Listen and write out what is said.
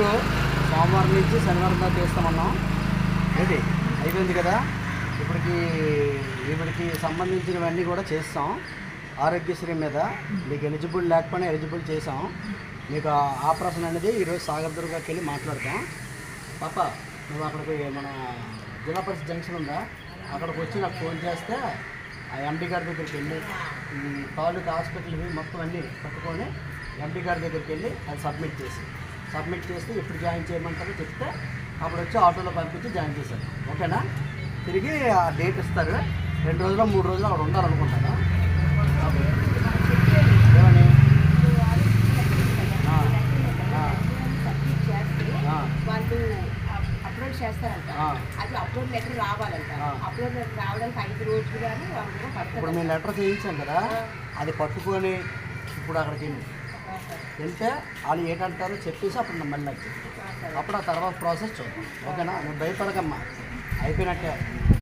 Work సోమవారం నుంచి శనివారం దాకా చేస్తామన్నాం. ఏంటి అయిపోయింది కదా. వీడికి సంబంధించినవన్నీ కూడా చేస్తాం. ఆరోగ్యశ్రీ మీద మీకు ఎలిజిబుల్ లేకపోయినా ఎలిజిబుల్ చేసాం. మీకు ఆపరేషన్ అనేది ఈరోజు సాగర్ దుర్గాకి వెళ్ళి మాట్లాడతాం. పాప నువ్వు అక్కడికి మన జిల్లా పరిషత్ జంక్షన్ ఉందా, అక్కడికి వచ్చి నాకు ఫోన్ చేస్తే ఆ ఎండి గారి దగ్గరికి వెళ్ళి ఈ తాలూకా హాస్పిటల్వి మొత్తం అన్నీ పట్టుకొని ఎండి గారి దగ్గరికి వెళ్ళి అది సబ్మిట్ చేస్తే ఎప్పుడు జాయిన్ చేయమంటారో చెప్తే అప్పుడు వచ్చి ఆటోలో పంపించి జాయిన్ చేశారు. ఓకేనా. తిరిగి ఆ డేట్ ఇస్తారు. 2 రోజులు 3 రోజులు అక్కడ ఉండాలనుకుంటాను. ఏమని వాళ్ళు అప్లోడ్ చేస్తారంట. అది అప్లోడ్ లెటర్ రావాలంట. అప్లోడ్ లెటర్ రావడానికి 5 రోజులు కానీ ఇప్పుడు మేము లెటర్ చేయించాం కదా, అది పట్టుకొని ఇప్పుడు అక్కడికి వెళ్తే వాళ్ళు ఏంటంటారో చెప్పేసి అప్పుడు మళ్ళీ అప్పుడు ఆ తర్వాత ప్రాసెస్ చూద్దాం. ఓకేనా. నువ్వు భయపడకమ్మా, అయిపోయినట్టే.